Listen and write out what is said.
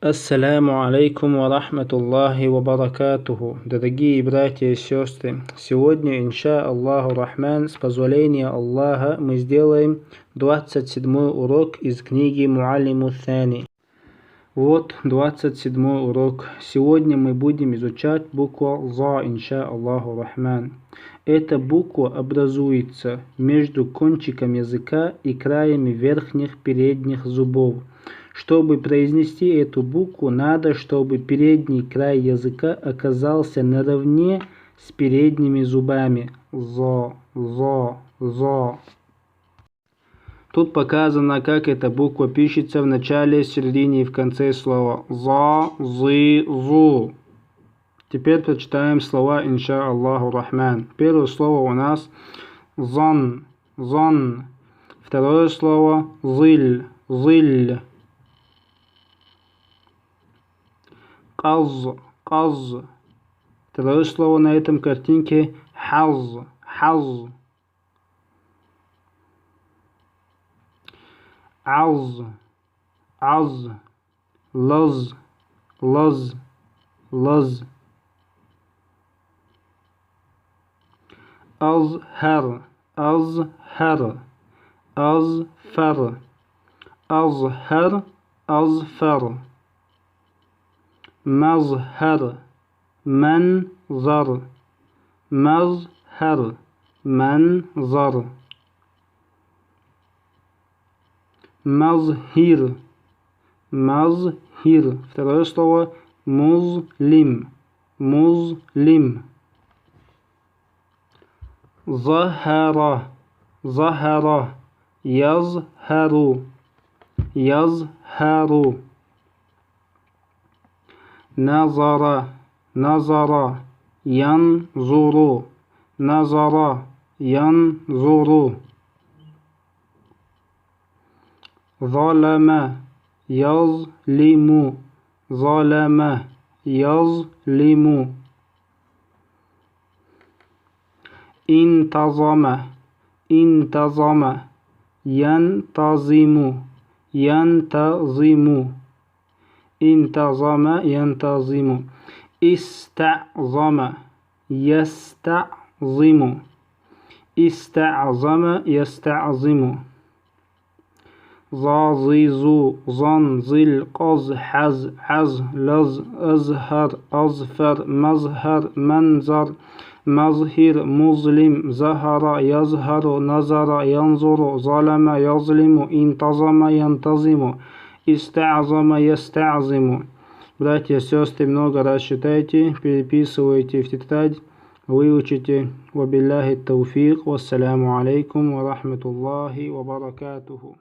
Ассаляму алейкум ва рахматуллахи ва баракатуху. Дорогие братья и сестры, сегодня, инша Аллаху Рахман, с позволения Аллаха, мы сделаем 27-й урок из книги Муаллиму Сани. Вот 27-й урок. Сегодня мы будем изучать букву «За», инша Аллаху Рахман. Эта буква образуется между кончиком языка и краями верхних передних зубов. Чтобы произнести эту букву, надо, чтобы передний край языка оказался наравне с передними зубами. «За», «за», «за». Тут показано, как эта буква пишется в начале, середине и в конце слова. «За», «зы», «зу». Теперь прочитаем слова, инша Аллаху Рахман. Первое слово у нас «зан», «зан». Второе слово «зыль», «зыль». «Каз», «каз». Второе слово на этом картинке «хаз», «хаз». «Аз», «аз». «Лаз», «лаз», «лаз». «Азхар», «азхар». «Азфар», «азхар», «азфар». مظهر، منظر، مظهر، منظر. مظهر، مظهر. Второе слово مظلم، مظلم. ظهر، ظهر. يظهر، يظهر. نظر، نظر. ينظر، نظر، ينظر. ظلم، يظلم، ظلم، يظلم. انتظم، انتظم. ينتظم، ينتظم. انتظم، ينتظم. استعظم، يستعظم. استعظم، يستعظم. ظاظظ، ظنظل، قز، حز، عز، لز، أزهر، أظفر، مظهر، منظر، مظهر، مظلم. ظهر، يظهر، نظر، ينظر، ظلم، يظلم. انتظم، ينتظم. Иста'зама, яста'зиму. Братья и сестры, много раз читайте, переписывайте в тетрадь, выучите. Вабилляхи тауфик. Вассаляму алейкум ва рахматуллахи ва баракатуху.